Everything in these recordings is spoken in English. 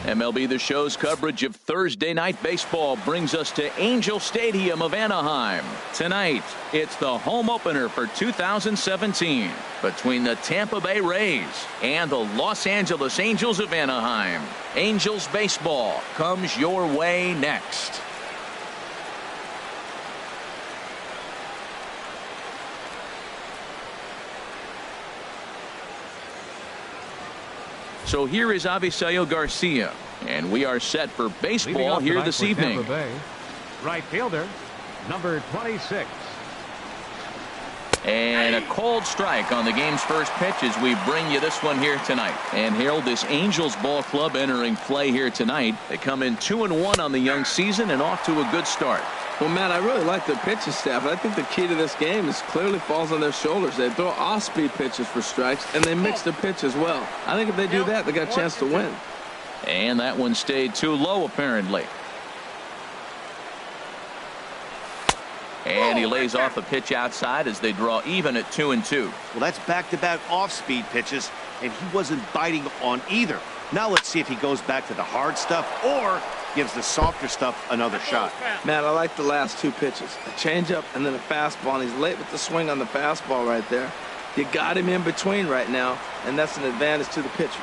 MLB The Show's coverage of Thursday night baseball brings us to Angel Stadium of Anaheim. Tonight, it's the home opener for 2017 between the Tampa Bay Rays and the Los Angeles Angels of Anaheim. Angels baseball comes your way next. So here is Avisail Garcia, and we are set for baseball here this evening. Right fielder, number 26. And a cold strike on the game's first pitch as we bring you this one here tonight. And Harold, this Angels ball club entering play here tonight. They come in 2-1 on the young season and off to a good start. Well, Matt, I really like their pitching staff. I think the key to this game is clearly falls on their shoulders. They throw off-speed pitches for strikes, and they mix their pitch as well. I think if they do that, they got a chance to win. And that one stayed too low, apparently. And he lays off a pitch outside as they draw even at 2-2. Well, that's back-to-back off-speed pitches, and he wasn't biting on either. Now let's see if he goes back to the hard stuff or gives the softer stuff another shot. Matt, I like the last two pitches. A changeup and then a fastball, and he's late with the swing on the fastball right there. You got him in between right now, and that's an advantage to the pitcher.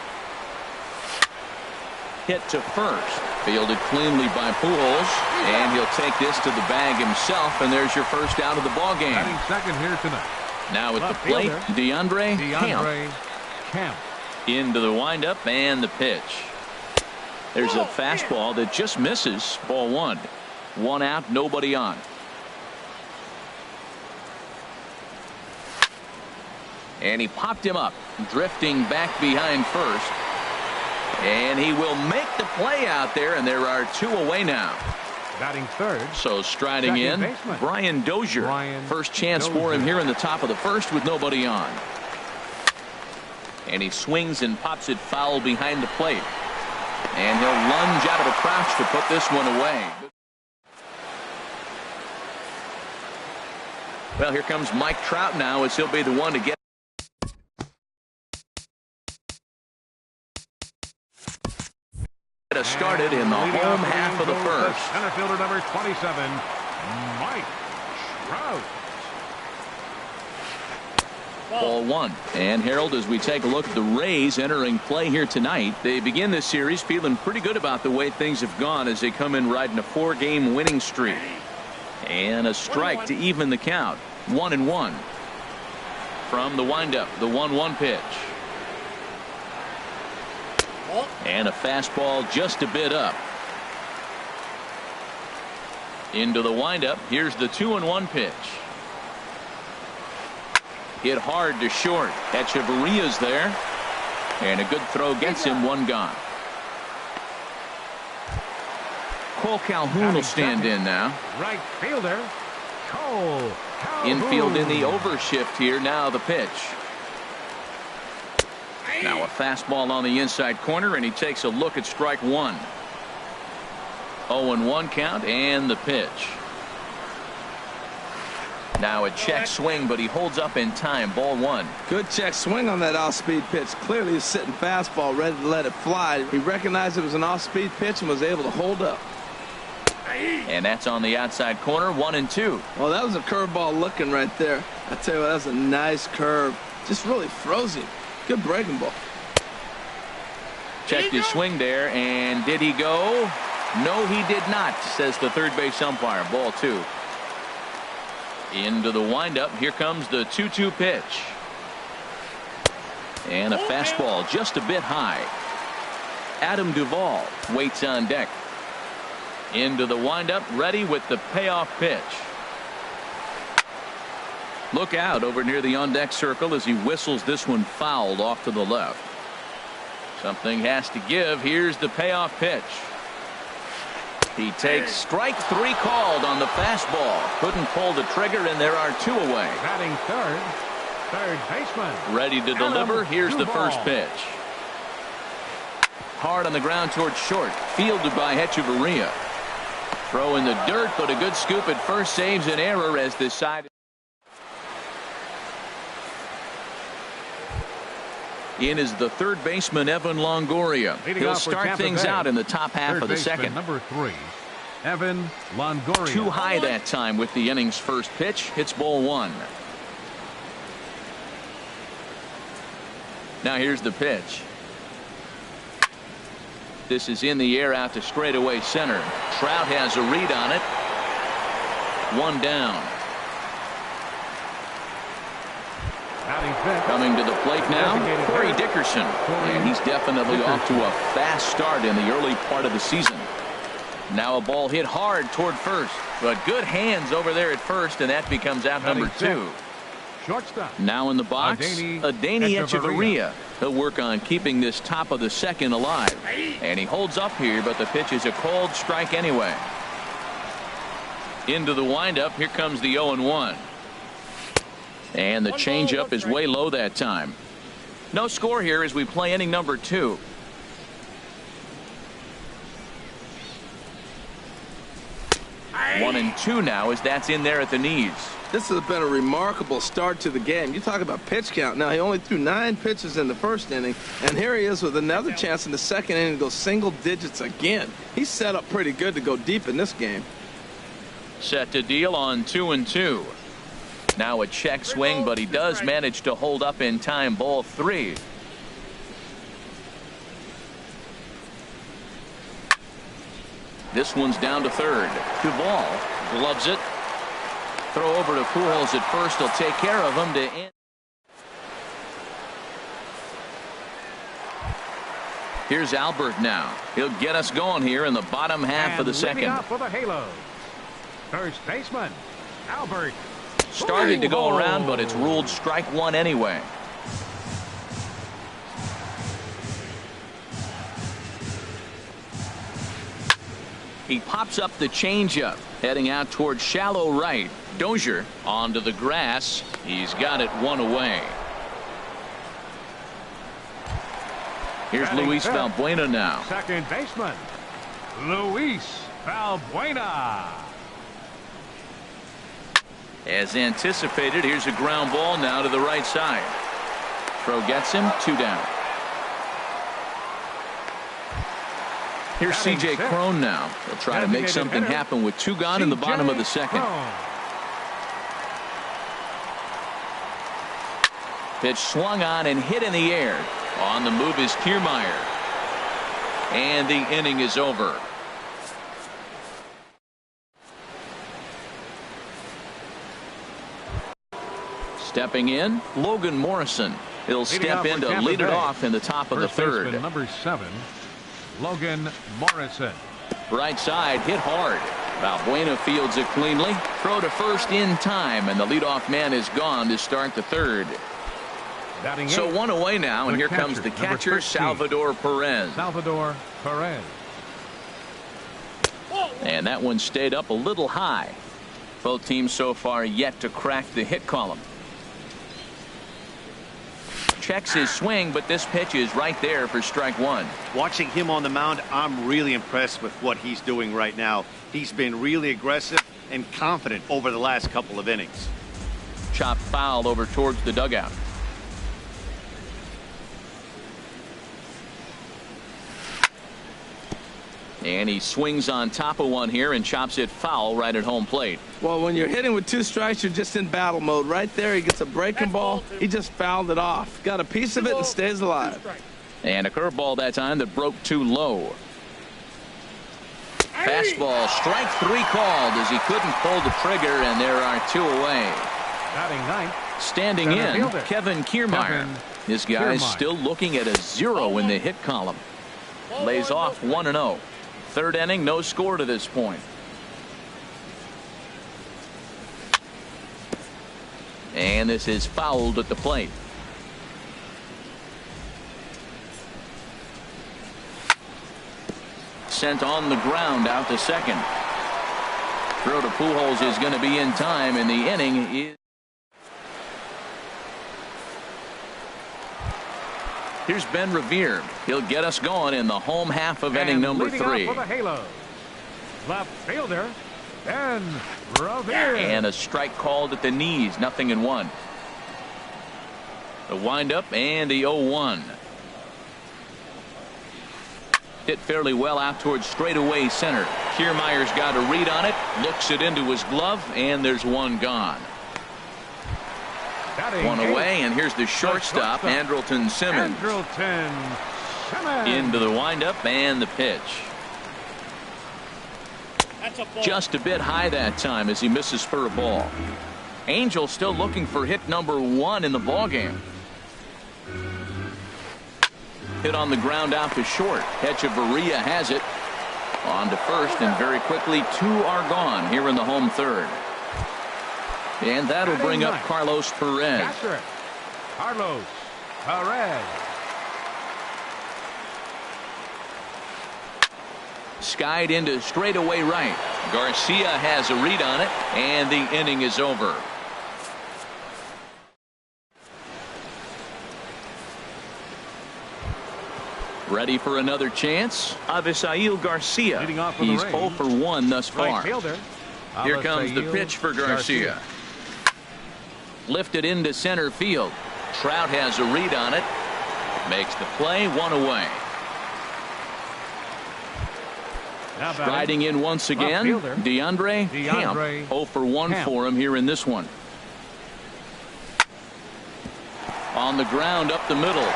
Hit to first. Fielded cleanly by Pujols, and he'll take this to the bag himself, and there's your first out of the ball game. Batting second here tonight. Now at the plate, DeAndre Camp. Into the windup and the pitch. There's a fastball that just misses. Ball one. One out, nobody on. And he popped him up, drifting back behind first. And he will make the play out there, and there are two away now. Batting third. So striding in, baseman. Brian Dozier. First chance for him here in the top of the first with nobody on. And he swings and pops it foul behind the plate. And he'll lunge out of the crouch to put this one away. Well, here comes Mike Trout now as he'll be the one to get us started in the home half of the first. Center fielder number 27, Mike Trout. Ball one. And Harold, as we take a look at the Rays entering play here tonight, they begin this series feeling pretty good about the way things have gone as they come in riding a 4-game winning streak. And a strike to even the count. 1-1 from the windup. The 1-1 pitch. And a fastball just a bit up. Into the windup. Here's the 2-1 pitch. Hit hard to short. Echeverria's there. And a good throw gets him. One gone. Cole Calhoun will stand in now. Right fielder, Cole Calhoun. Infield in the overshift here. Now the pitch. Now a fastball on the inside corner, and he takes a look at strike one. 0-1 count, and the pitch. Now a check swing, but he holds up in time. Ball one. Good check swing on that off-speed pitch. Clearly he's sitting fastball ready to let it fly. He recognized it was an off-speed pitch and was able to hold up. And that's on the outside corner. 1-2. Well, that was a curveball looking right there. I tell you what, that was a nice curve. Just really froze him. Good breaking ball. Checked his swing there, and did he go? No, he did not, says the third base umpire. Ball two. Into the windup. Here comes the 2-2 pitch. And a fastball just a bit high. Adam Duvall waits on deck. Into the windup, ready with the payoff pitch. Look out over near the on-deck circle as he whistles this one fouled off to the left. Something has to give. Here's the payoff pitch. He takes strike three called on the fastball. Couldn't pull the trigger, and there are two away. Batting third baseman. Ready to deliver. Here's the first pitch. Hard on the ground towards short. Fielded by Echeverria. Throw in the dirt, but a good scoop at first saves an error as this side. In is the third baseman, Evan Longoria. He'll start things out in the top half of the second. Number 3, Evan Longoria. Too high that time with the inning's first pitch. Hits ball 1. Now here's the pitch. This is in the air out to straightaway center. Trout has a read on it. 1 down. Coming to the plate now, Corey Dickerson. And he's definitely off to a fast start in the early part of the season. Now a ball hit hard toward first, but good hands over there at first, and that becomes out number 2. Shortstop. Now in the box, Adeiny Echeverria. He'll work on keeping this top of the second alive. And he holds up here, but the pitch is a cold strike anyway. Into the windup, here comes the 0-1. And the changeup is way low that time. No score here as we play inning number 2. One and 2 now as that's in there at the knees. This has been a remarkable start to the game. You talk about pitch count. Now, he only threw 9 pitches in the first inning, and here he is with another chance in the second inning to go single digits again. He's set up pretty good to go deep in this game. Set to deal on 2-2. Now a check swing, but he does manage to hold up in time. Ball 3. This one's down to third. Duvall gloves it. Throw over to Pujols at first. He'll take care of him to end. Here's Albert now. He'll get us going here in the bottom half of the second. Off for the Halos, first baseman, Albert. Started to go around, but it's ruled strike 1 anyway. He pops up the changeup, heading out towards shallow right. Dozier onto the grass. He's got it 1 away. Here's Luis Valbuena now. Second baseman, Luis Valbuena. As anticipated, here's a ground ball now to the right side. Throw gets him, 2 down. Here's C.J. Cron now. He'll try to make something happen with 2 gone in the bottom of the second. Pitch swung on and hit in the air. On the move is Kiermaier. And the inning is over. Stepping in, Logan Morrison. He'll step in to lead it off in the top of the third. Number 7, Logan Morrison. Right side, hit hard. Valbuena fields it cleanly. Throw to first in time, and the leadoff man is gone to start the third. So 1 away now, and here comes the catcher, Salvador Perez. Salvador Perez. And that one stayed up a little high. Both teams so far yet to crack the hit column. Checks his swing, but this pitch is right there for strike 1. Watching him on the mound, I'm really impressed with what he's doing right now. He's been really aggressive and confident over the last couple of innings. Chopped foul over towards the dugout. And he swings on top of one here and chops it foul right at home plate. Well, when you're hitting with 2 strikes, you're just in battle mode. Right there, he gets a breaking ball. He just fouled it off. Got a piece of it and stays alive. And a curveball that time that broke too low. Fastball, strike 3 called as he couldn't pull the trigger, and there are 2 away. Standing in, Kevin Kiermaier. This guy is still looking at a 0 in the hit column. Lays off 1-0. Third inning, no score to this point. And this is fouled at the plate. Sent on the ground out to second. Throw to Pujols is going to be in time, and the inning is. Here's Ben Revere. He'll get us going in the home half of inning number 3. For the Halos, left fielder Ben Revere. And a strike called at the knees. 0-1. The windup and the 0-1. Hit fairly well out towards straightaway center. Kiermaier's got a read on it, looks it into his glove, and there's one gone. One away, and here's the shortstop, Andrelton Simmons. Into the windup and the pitch. Just a bit high that time as he misses for a ball. Angel still looking for hit number 1 in the ballgame. Hit on the ground out to short. Hechavarria has it. On to first, and very quickly 2 are gone here in the home third. And that'll bring up Carlos Perez. Carlos Perez. Skied into straightaway right. Garcia has a read on it, and the inning is over. Ready for another chance? Avisail Garcia. He's 0 for 1 thus far. Here comes the pitch for Garcia. Lifted into center field. Trout has a read on it. Makes the play, 1 away. Riding in once again, DeAndre Camp. 0 for 1 for him here in this one. On the ground up the middle.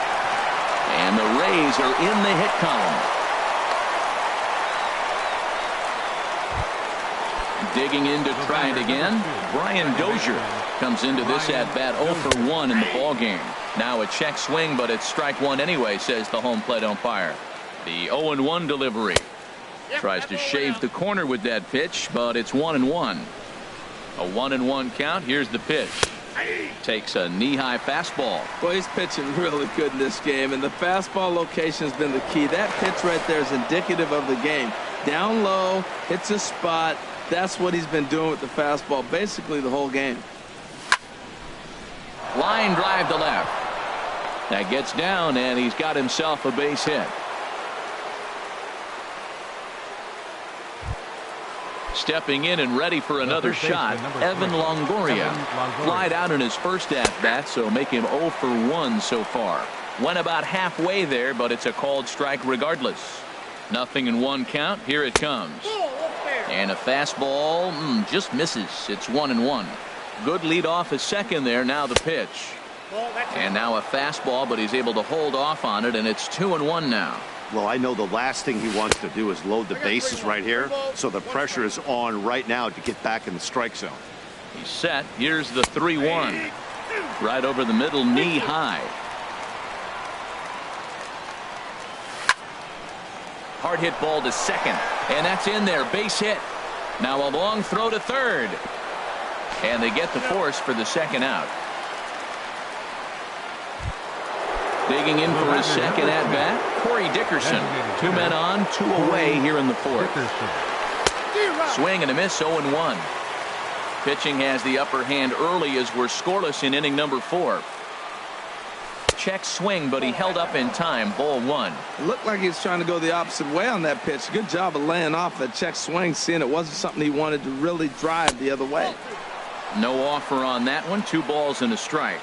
And the Rays are in the hit column. Digging in to try it again. Brian Dozier comes into this at bat 0 for 1 in the ball game. Now a check swing, but it's strike 1 anyway, says the home plate umpire. The 0-1 delivery. Tries to shave the corner with that pitch, but it's 1-1. A 1-1 count. Here's the pitch. Takes a knee-high fastball. Well, he's pitching really good in this game, and the fastball location has been the key. That pitch right there is indicative of the game. Down low, hits a spot. That's what he's been doing with the fastball basically the whole game. Line drive to left. That gets down, and he's got himself a base hit. Stepping in and ready for another shot, Evan Longoria. Flied out in his first at-bat, so make him 0 for 1 so far. Went about halfway there, but it's a called strike regardless. 0-1 count. Here it comes. And a fastball just misses. It's 1-1. Good lead off his second there. Now the pitch. And now a fastball, but he's able to hold off on it, and it's 2-1 now. Well, I know the last thing he wants to do is load the bases right here, so the pressure is on right now to get back in the strike zone. He's set. Here's the 3-1. Right over the middle, knee high. Hard hit ball to second, and that's in there. Base hit. Now a long throw to third. And they get the force for the second out. Digging in for his second at-bat, Corey Dickerson. 2 men on, 2 away here in the fourth. Swing and a miss, 0-1. Pitching has the upper hand early as we're scoreless in inning number 4. Check swing, but he held up in time. Ball 1. It looked like he was trying to go the opposite way on that pitch. Good job of laying off that check swing, seeing it wasn't something he wanted to really drive the other way. No offer on that one. 2 balls and a strike.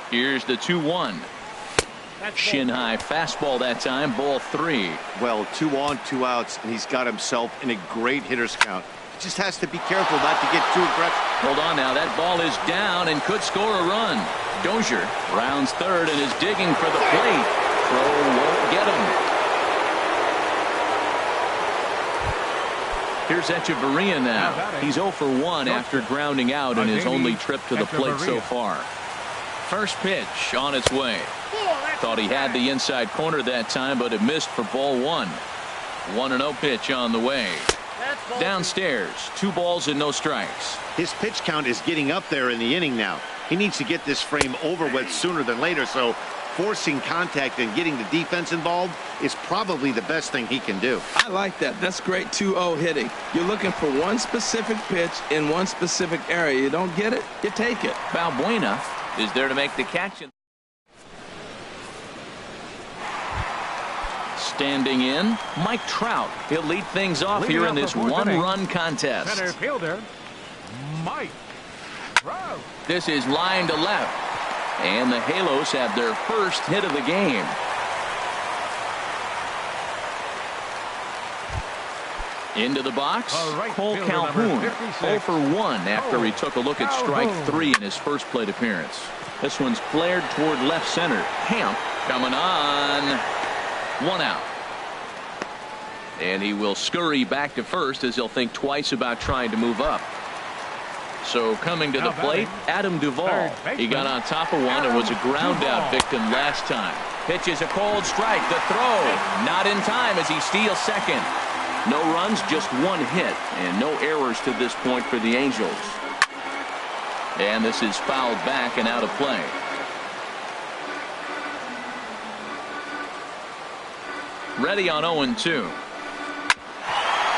Here's the 2-1. Shin high fastball that time. Ball 3. Well, 2 on, 2 outs, and he's got himself in a great hitter's count. He just has to be careful not to get too aggressive. Hold on now. That ball is down and could score a run. Dozier rounds third and is digging for the plate. Throw won't get him. Here's Hechavarria now. He's 0 for 1 after grounding out in his only trip to the plate so far. First pitch on its way. Thought he had the inside corner that time, but it missed for ball 1. 1-0 pitch on the way. Downstairs, 2 balls and no strikes. His pitch count is getting up there in the inning now. He needs to get this frame over with sooner than later, so forcing contact and getting the defense involved is probably the best thing he can do. I like that. That's great 2-0 hitting. You're looking for one specific pitch in one specific area. You don't get it, you take it. Balbuena is there to make the catch. Standing in, Mike Trout. He'll lead things off here in this 1-run contest. Center fielder, Mike Trout. This is line to left. And the Halos have their first hit of the game. Into the box, Cole Calhoun, 0 for 1 after he took a look at strike 3 in his first plate appearance. This one's flared toward left center. Camp coming on. 1 out. And he will scurry back to first as he'll think twice about trying to move up. So coming to the plate, Adam Duvall. He got on top of one and was a ground out victim last time. Pitches a cold strike. The throw not in time as he steals second. No runs, just 1 hit, and no errors to this point for the Angels. And this is fouled back and out of play. Ready on 0-2.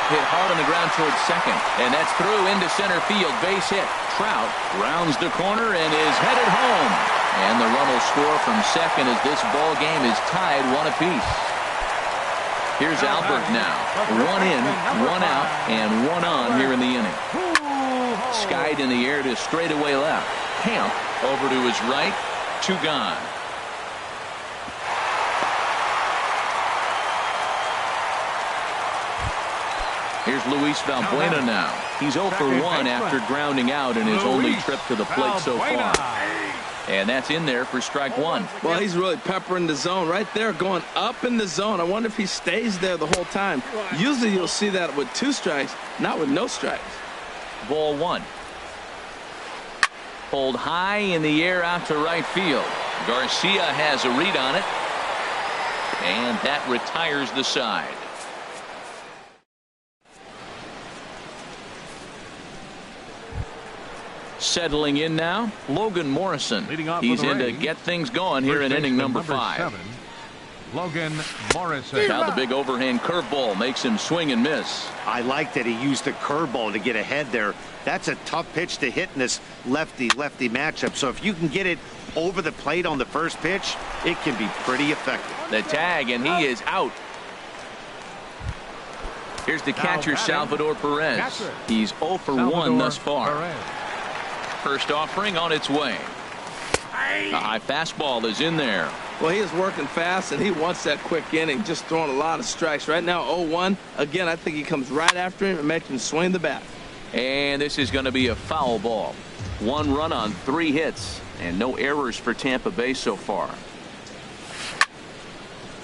Hit hard on the ground towards second, and that's through into center field. Base hit. Trout rounds the corner and is headed home. And the run will score from second as this ball game is tied 1 apiece. Here's Albert now. 1 in, 1 out, and 1 on here in the inning. Skied in the air to straightaway left. Camp over to his right. 2 gone. Here's Luis Valbuena now. He's 0 for 1 after grounding out in his only trip to the plate so far. And that's in there for strike 1. Well, he's really peppering the zone right there, going up in the zone. I wonder if he stays there the whole time. Usually you'll see that with 2 strikes, not with no strikes. Ball 1. Pulled high in the air out to right field. Garcia has a read on it. And that retires the side. Settling in now, Logan Morrison. He's in to get things going here in inning number 5. Logan Morrison. Now the big overhand curveball makes him swing and miss. I like that he used the curveball to get ahead there. That's a tough pitch to hit in this lefty-lefty matchup. So if you can get it over the plate on the first pitch, it can be pretty effective. The tag, and he is out. Here's the catcher, Salvador Perez. He's 0 for 1 thus far. First offering on its way. A high fastball is in there. Well, he is working fast, and he wants that quick inning, just throwing a lot of strikes. Right now, 0-1. Again, I think he comes right after him and makes him swing the bat. And this is going to be a foul ball. 1 run on 3 hits, and no errors for Tampa Bay so far.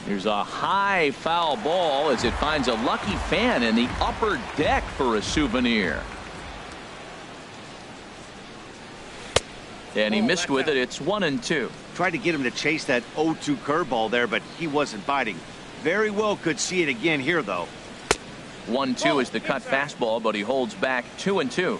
Here's a high foul ball as it finds a lucky fan in the upper deck for a souvenir. And he missed with it. It's 1-2. Tried to get him to chase that 0-2 curveball there, but he wasn't biting. Very well could see it again here, though. 1-2 is the cut fastball, but he holds back 2-2.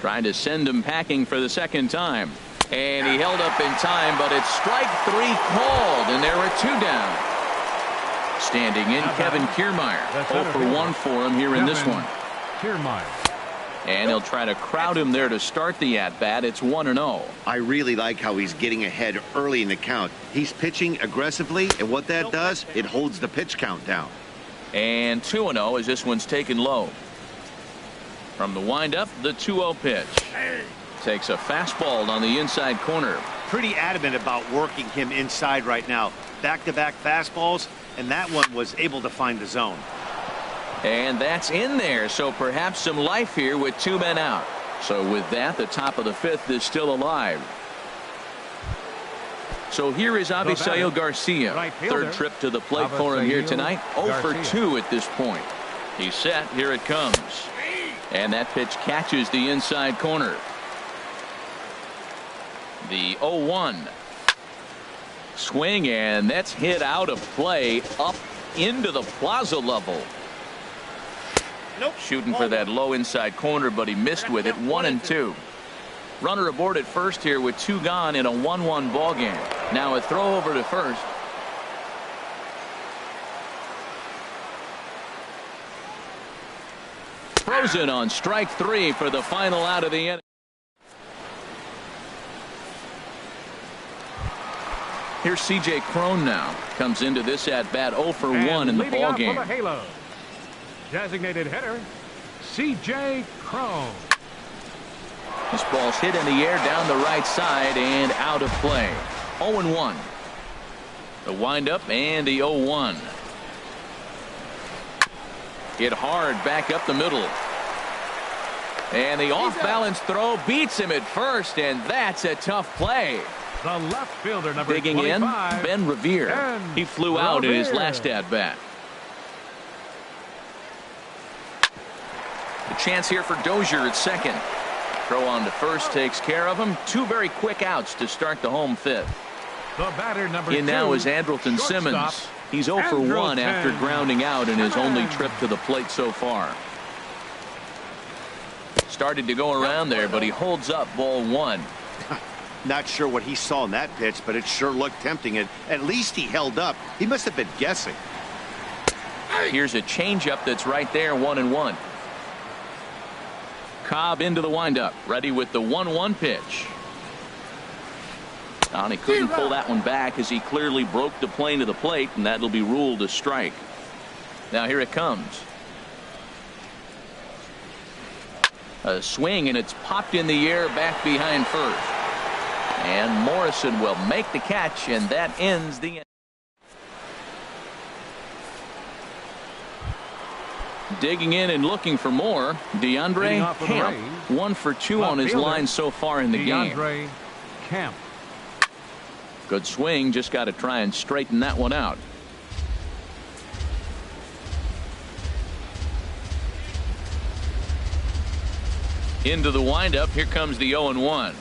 Trying to send him packing for the second time. And he held up in time, but it's strike 3 called, and there are 2 down. Standing in, Kevin Kiermaier. 0 for 1 for him here in this one. Kiermaier. And he'll try to crowd him there to start the at-bat. It's 1-0. I really like how he's getting ahead early in the count. He's pitching aggressively, and what that does, it holds the pitch count down. And 2-0 as this one's taken low. From the windup, the 2-0 pitch. Takes a fastball on the inside corner. Pretty adamant about working him inside right now. Back-to-back fastballs, and that one was able to find the zone. And that's in there, so perhaps some life here with 2 men out. So with that, the top of the 5th is still alive. So here is Avisail Garcia. Third trip to the plate for him here tonight. 0 for 2 at this point. He's set. Here it comes. And that pitch catches the inside corner. The 0-1. Swing, and that's hit out of play up into the plaza level. Shooting for that low inside corner, but he missed with it. 1-2. Runner aboard at first here with 2 gone in a 1-1 ball game. Now a throw over to first. Frozen on strike 3 for the final out of the inning. Here's C.J. Cron now. Comes into this at bat 0 for 1 in the ball game. Designated hitter, C.J. Cron. This ball's hit in the air down the right side and out of play. 0-1. The windup and the 0-1. Hit hard back up the middle. And the off-balance throw beats him at first, and that's a tough play. The left fielder, number Digging in, 25, Ben Revere. He flew out in his last at-bat. A chance here for Dozier at second. Throw on to first takes care of him. Two very quick outs to start the home fifth. The batter, number 2. In now is Andrelton Simmons. He's 0 for 1 after grounding out in his only trip to the plate so far. Started to go around there, but he holds up ball 1. Not sure what he saw in that pitch, but it sure looked tempting. And at least he held up. He must have been guessing. Here's a changeup that's right there, 1-1. Cobb into the windup, ready with the 1-1 pitch. And he couldn't pull that one back as he clearly broke the plane to the plate, and that'll be ruled a strike. Now here it comes. A swing, and it's popped in the air back behind first. And Morrison will make the catch, and that ends the inning. Digging in and looking for more, DeAndre Camp. 1 for 2 on his line so far in the game. DeAndre Camp. Good swing, just got to try and straighten that one out. Into the windup, here comes the 0-1.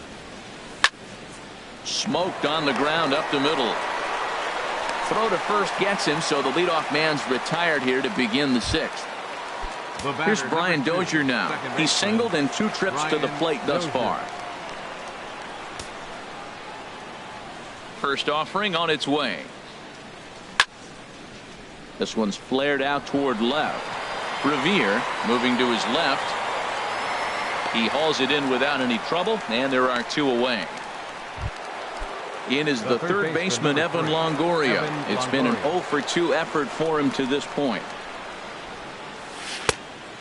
Smoked on the ground up the middle. Throw to first gets him, so the leadoff man's retired here to begin the 6th. Here's Brian Dozier now. He's singled in 2 trips to the plate thus far. First offering on its way. This one's flared out toward left. Revere moving to his left. He hauls it in without any trouble, and there are 2 away. In is the third baseman, Evan Longoria. It's been an 0 for 2 effort for him to this point.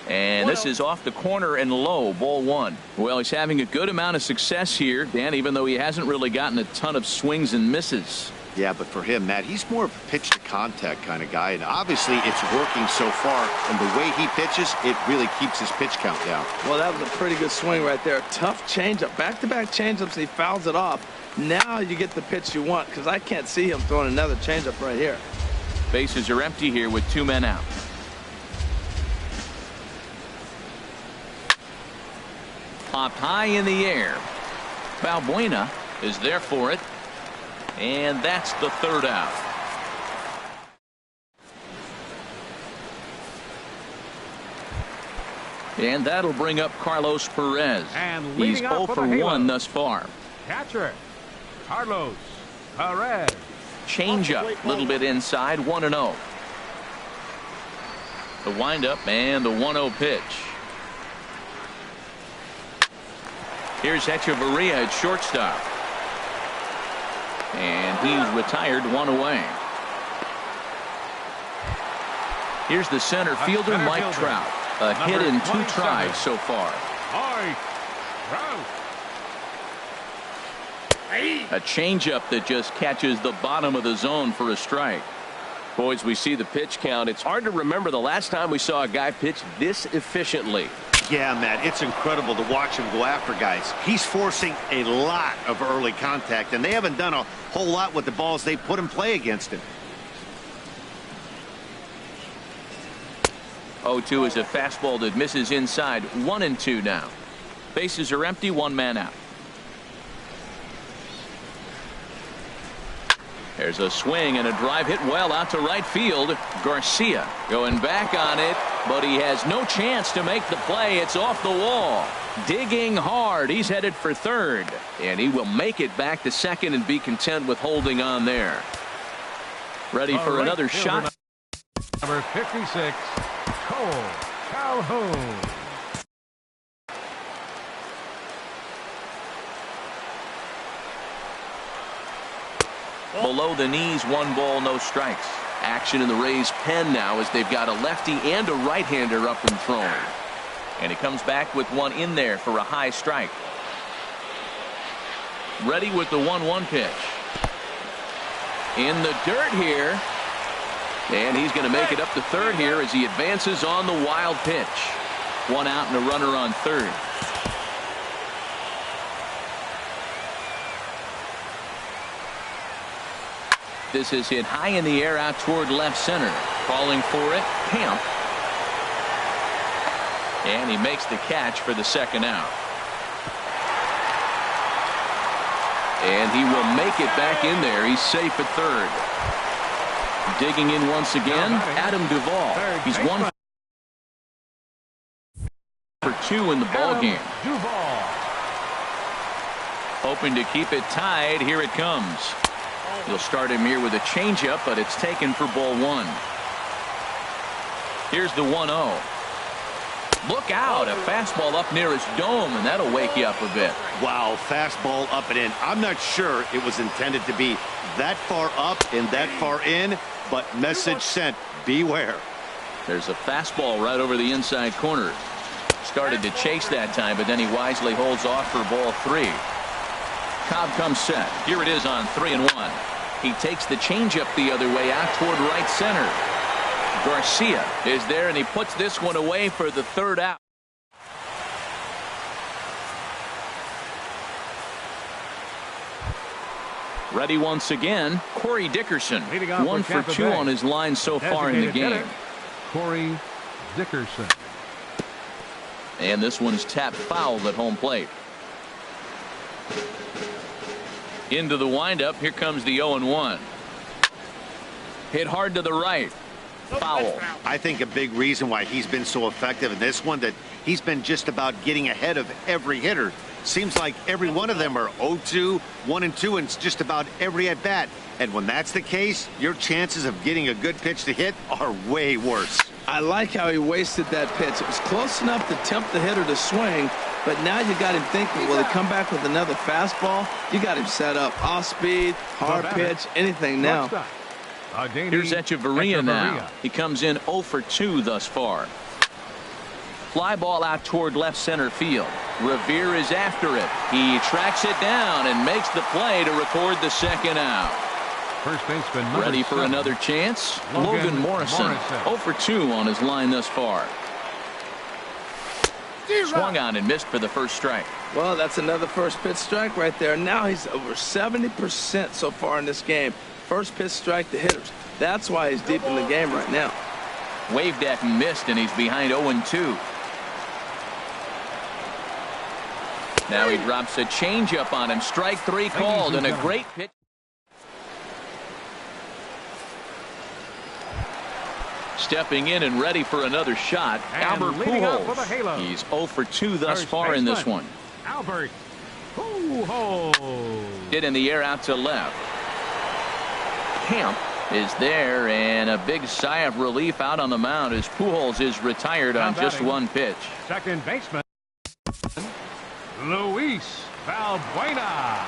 And this is off the corner and low, ball 1. Well, he's having a good amount of success here, Dan, even though he hasn't really gotten a ton of swings and misses. Yeah, but for him, Matt, he's more of a pitch to contact kind of guy, and obviously it's working so far, and the way he pitches, it really keeps his pitch count down. Well, that was a pretty good swing right there. Tough changeup. Back-to-back changeups, and he fouls it off. Now you get the pitch you want, because I can't see him throwing another changeup right here. Bases are empty here with 2 men out. Popped high in the air. Balbuena is there for it. And that's the 3rd out. And that'll bring up Carlos Perez. And he's 0 for 1 thus far. Catcher Carlos Perez. Changeup, a little bit inside, 1-0. The windup and the 1-0 pitch. Here's Echeverria at shortstop. And he's retired, 1 away. Here's the center fielder, Mike Trout. A hit in 2 tries so far. Mike Trout. A changeup that just catches the bottom of the zone for a strike. Boys, we see the pitch count. It's hard to remember the last time we saw a guy pitch this efficiently. Yeah, Matt, it's incredible to watch him go after guys. He's forcing a lot of early contact, and they haven't done a whole lot with the balls they put in play against him. 0-2 is a fastball that misses inside. 1-2 now. Bases are empty, 1 man out. There's a swing and a drive hit well out to right field. Garcia going back on it, but he has no chance to make the play. It's off the wall. Digging hard. He's headed for 3rd, and he will make it back to 2nd and be content with holding on there. Ready for another shot. Number 56, Cole Calhoun. Below the knees, 1 ball, no strikes. Action in the Rays' pen now as they've got a lefty and a right-hander up and throwing. And he comes back with 1 in there for a high strike. Ready with the 1-1 pitch. In the dirt here. And he's going to make it up to third here as he advances on the wild pitch. 1 out and a runner on third. This is hit high in the air out toward left center. Calling for it, Camp. And he makes the catch for the second out. And he will make it back in there. He's safe at third. Digging in once again, Adam Duvall. He's 1 for 2 in the ball game. Hoping to keep it tied. Here it comes. He'll start him here with a changeup, but it's taken for ball 1. Here's the 1-0. Look out, a fastball up near his dome, and that'll wake you up a bit. Wow, fastball up and in. I'm not sure it was intended to be that far up and that far in, but message sent, beware. There's a fastball right over the inside corner. Started to chase that time, but then he wisely holds off for ball 3. Cobb comes set. Here it is on 3-1. He takes the changeup the other way out toward right center. Garcia is there, and he puts this one away for the third out. Ready once again, Corey Dickerson. 1 for 2 on his line so far in the game. Corey Dickerson. And this one's tapped foul at home plate. Into the windup. Here comes the 0-1. Hit hard to the right. Foul. I think a big reason why he's been so effective in this one, that he's been just about getting ahead of every hitter. Seems like every one of them are 0-2, 1-2, and it's just about every at bat. And when that's the case, your chances of getting a good pitch to hit are way worse. I like how he wasted that pitch. It was close enough to tempt the hitter to swing, but now you got him thinking, will he come back with another fastball? You got him set up. Off speed, hard pitch, anything now. Here's Echeverria now. He comes in 0 for 2 thus far. Fly ball out toward left center field. Revere is after it. He tracks it down and makes the play to record the second out. First baseman ready for another chance. Logan Morrison 0 for 2 on his line thus far. Swung on and missed for the first strike. Well, that's another first pitch strike right there. Now he's over 70% so far in this game. First pitch strike to hitters. That's why he's deep in the game right now. Waved at and missed, and he's behind 0-2. Now he drops a changeup on him. Strike 3 called, and a great pitch. Stepping in and ready for another shot, Albert Pujols. He's 0 for 2 thus far in this one. Albert Pujols. Hit in the air out to left. Camp is there, and a big sigh of relief out on the mound as Pujols is retired on just 1 pitch. Second baseman Luis Valbuena.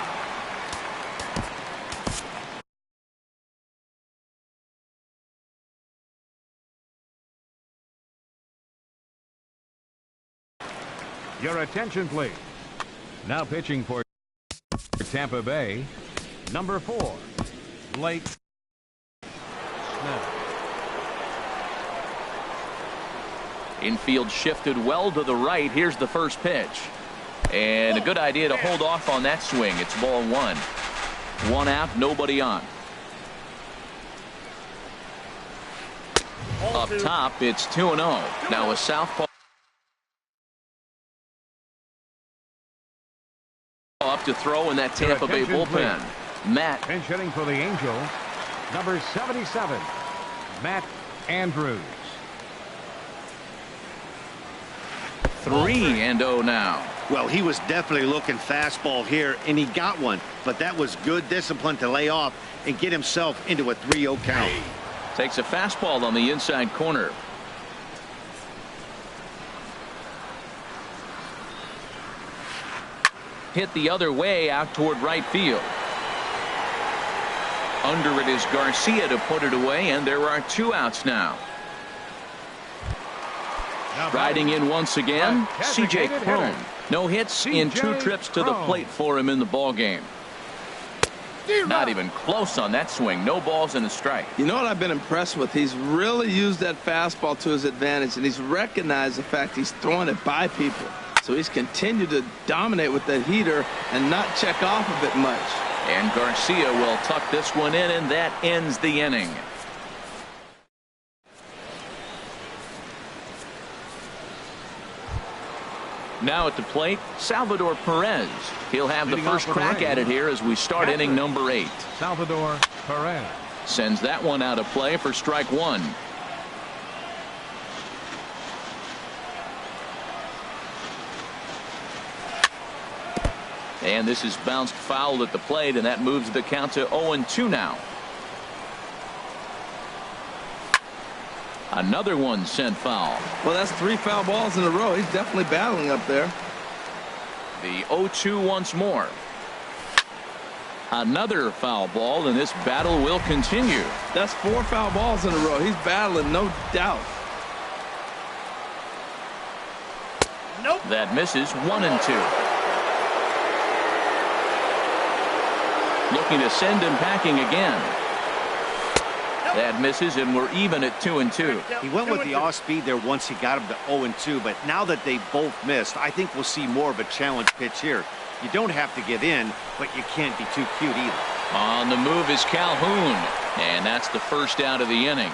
Your attention, please. Now pitching for Tampa Bay, number 4, Blake Snell. Infield shifted well to the right. Here's the first pitch. And a good idea to hold off on that swing. It's ball 1. 1 out, nobody on. Up top, it's 2-0. Now a southpaw up to throw in that Tampa Bay bullpen. Matt. Pinch hitting for the Angels, number 77, Matt Andrews. 3-0 now. Well, he was definitely looking fastball here, and he got one. But that was good discipline to lay off and get himself into a 3-0 count. Takes a fastball on the inside corner. Hit the other way out toward right field. Under it is Garcia to put it away, and there are 2 outs now. Riding in once again, C.J. Cron. No hits in 2 trips to the plate for him in the ballgame. Not even close on that swing. No balls and a strike. You know what I've been impressed with? He's really used that fastball to his advantage, and he's recognized the fact he's throwing it by people. So he's continued to dominate with that heater and not check off of it much. And Garcia will tuck this one in, and that ends the inning. Now at the plate, Salvador Perez. He'll have the first crack at it here as we start inning number 8. Salvador Perez sends that one out of play for strike 1. And this is bounced foul at the plate, and that moves the count to 0-2 now. Another one sent foul. Well, that's 3 foul balls in a row. He's definitely battling up there. The 0-2 once more. Another foul ball, and this battle will continue. That's 4 foul balls in a row. He's battling, no doubt. Nope. That misses. 1-2. Looking to send him packing again. That misses, and we're even at 2-2. He went with the off-speed there once he got him to 0-2, but now that they both missed, I think we'll see more of a challenge pitch here. You don't have to give in, but you can't be too cute either. On the move is Calhoun, and that's the first out of the inning.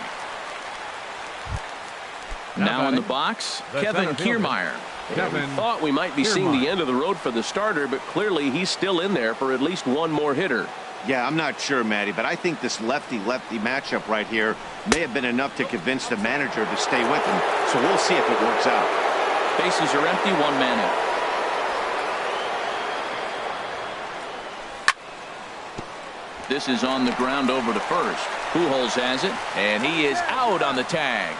Now in the box, Kevin Kiermaier. We thought we might be seeing the end of the road for the starter, but clearly he's still in there for at least one more hitter. Yeah, I'm not sure, Matty, but I think this lefty-lefty matchup right here may have been enough to convince the manager to stay with him. So we'll see if it works out. Bases are empty, 1 man out. This is on the ground over to first. Pujols has it, and he is out on the tag.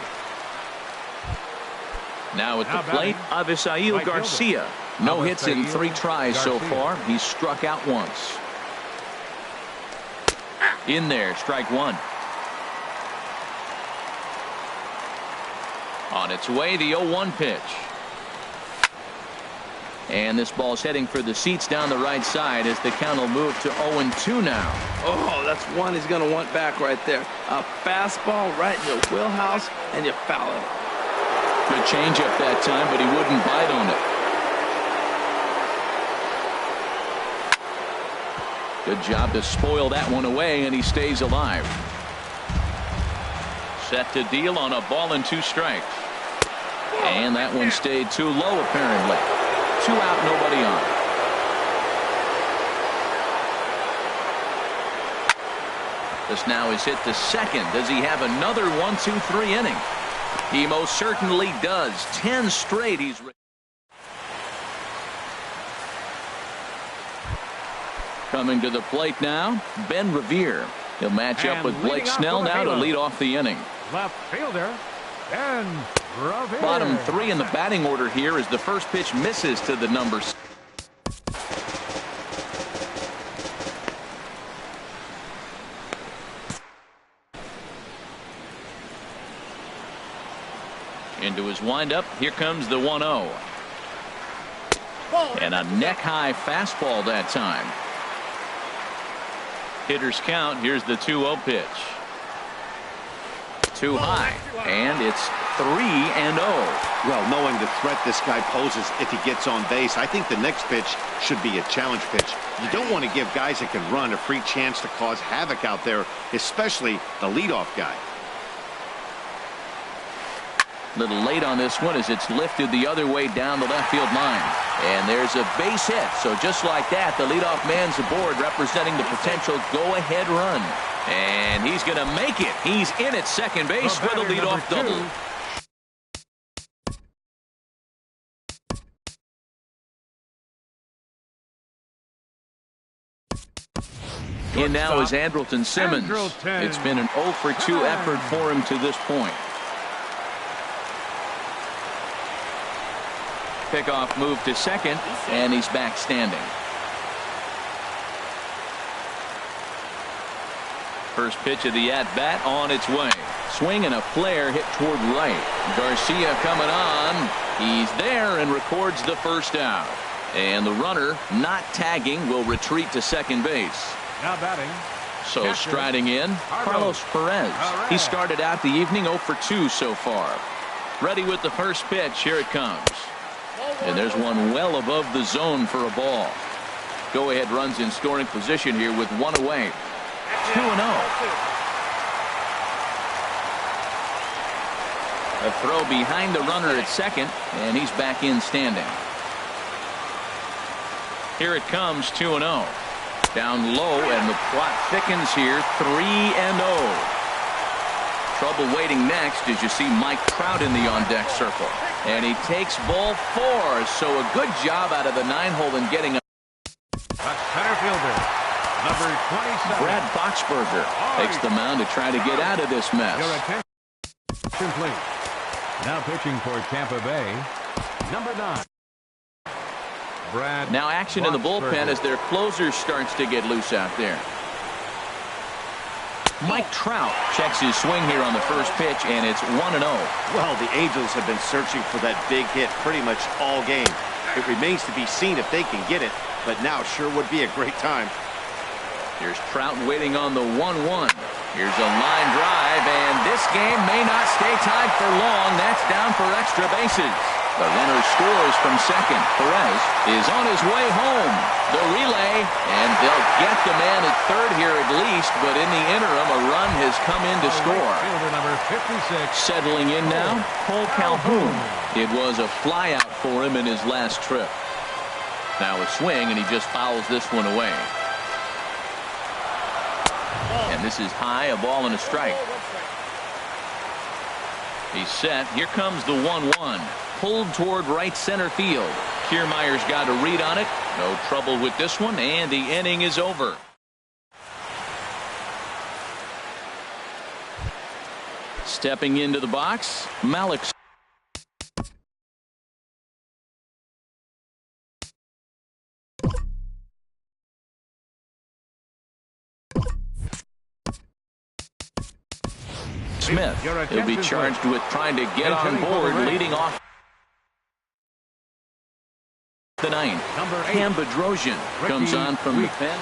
Now at the plate, Avisail Garcia. No hits in 3 tries so far. He's struck out once. In there, strike 1. On its way, the 0-1 pitch. And this ball's heading for the seats down the right side as the count will move to 0-2 now. Oh, that's one he's going to want back right there. A fastball right in your wheelhouse, and you foul it. Good changeup that time, but he wouldn't bite on it. Good job to spoil that one away, and he stays alive. Set to deal on a ball and 2 strikes. And that one stayed too low, apparently. 2 out, nobody on. This now is hit to second. Does he have another 1-2-3 inning? He most certainly does. 10 straight. He's coming to the plate now, Ben Revere. He'll match up with Blake Snell now to lead off the inning. Left fielder, Ben Revere. Bottom 3 in the batting order here as the first pitch misses to the numbers. Into his windup. Here comes the 1-0. And a neck-high fastball that time. Hitter's count. Here's the 2-0 pitch. Too high. And it's 3-0. Well, knowing the threat this guy poses if he gets on base, I think the next pitch should be a challenge pitch. You don't want to give guys that can run a free chance to cause havoc out there, especially the leadoff guy. Little late on this one as it's lifted the other way down the left field line. And there's a base hit. So just like that, the leadoff man's aboard, representing the potential go-ahead run. And he's going to make it. He's in at second base for the leadoff double. In now is Andrelton Simmons. It's been an 0-for-2 effort for him to this point. Pickoff move to second, and he's back standing. First pitch of the at-bat on its way. Swing and a flare hit toward right. Garcia coming on. He's there and records the first out. And the runner, not tagging, will retreat to second base. Now batting. So Catcher, striding in, Carlos Perez. He started out the evening 0 for 2 so far. Ready with the first pitch. Here it comes. And there's one well above the zone for a ball. Go-ahead runs in scoring position here with one away. 2-0. A throw behind the runner at second, and he's back in standing. Here it comes, 2-0. Down low, and the plot thickens here, 3-0. Trouble waiting next as you see Mike Trout in the on-deck circle. And he takes ball 4, so a good job out of the 9-hole in getting up. Center fielder, number 27. Brad Boxberger takes the mound to try to get out of this mess. Your attention, please. Now pitching for Tampa Bay, number 9. Brad Now action in the bullpen as their closer starts to get loose out there. Mike Trout checks his swing here on the first pitch, and it's 1-0. Well, the Angels have been searching for that big hit pretty much all game. It remains to be seen if they can get it, but now sure would be a great time. Here's Trout waiting on the 1-1. Here's a line drive, and this game may not stay tied for long. That's down for extra bases. The runner scores from second. Perez is on his way home. The relay, and they'll get the man at third here at least, but in the interim, a run has come in to score. Fielder number 56. Settling in now, Cole Calhoun. It was a flyout for him in his last trip. Now a swing, and he just fouls this one away. And this is high, a ball and a strike. He's set. Here comes the 1-1. Pulled toward right center field. Kiermaier's got a read on it. No trouble with this one, and the inning is over. Stepping into the box, Malik. Smith. He'll be charged with trying to get on board, leading off the 9th. Number 8. Cam Bedrosian comes on from the pen.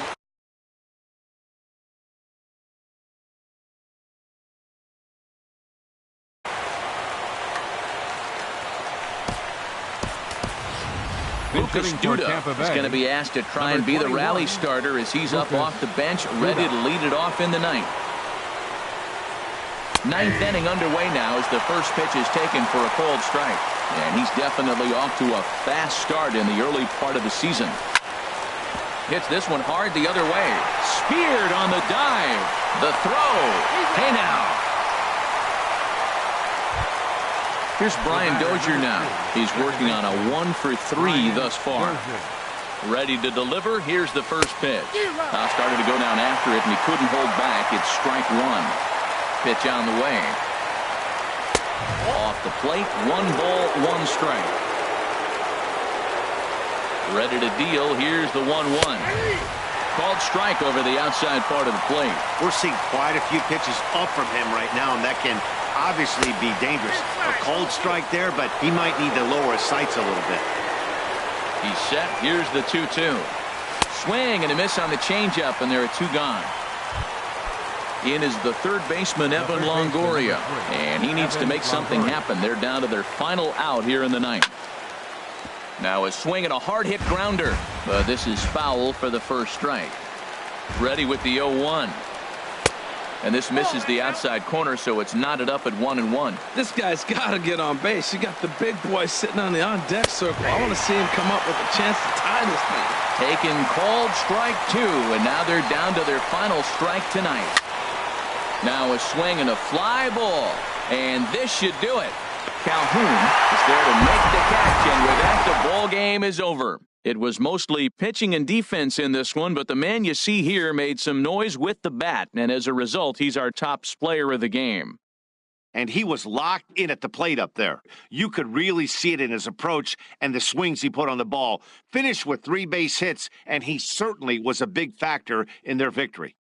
Lucas Duda is going to be asked to try and be the rally starter as he's up off the bench, ready to lead it off in the 9th. 9th inning underway now as the first pitch is taken for a cold strike. And he's definitely off to a fast start in the early part of the season. Hits this one hard the other way. Speared on the dive. The throw. Hey now. Here's Brian Dozier now. He's working on a 1 for 3 thus far. Ready to deliver. Here's the first pitch. Started to go down after it, and he couldn't hold back. It's strike 1. Pitch on the way. Off the plate, 1 ball, 1 strike. Ready to deal. Here's the 1-1. Called strike over the outside part of the plate. We're seeing quite a few pitches up from him right now, and that can obviously be dangerous. A cold strike there, but he might need to lower his sights a little bit. He's set. Here's the 2-2. Swing and a miss on the changeup, and there are 2 gone. In is the third baseman, Evan Longoria, and he needs to make something happen. They're down to their final out here in the 9th. Now a swing and a hard hit grounder, but this is foul for the first strike. Ready with the 0-1. And this misses the outside corner, so it's knotted up at 1-1. This guy's got to get on base. You got the big boy sitting on the on-deck circle. I want to see him come up with a chance to tie this thing. Taken called strike 2, and now they're down to their final strike tonight. Now a swing and a fly ball, and this should do it. Calhoun is there to make the catch, and with that, the ball game is over. It was mostly pitching and defense in this one, but the man you see here made some noise with the bat, and as a result, he's our top player of the game. And he was locked in at the plate up there. You could really see it in his approach and the swings he put on the ball. Finished with 3 base hits, and he certainly was a big factor in their victory.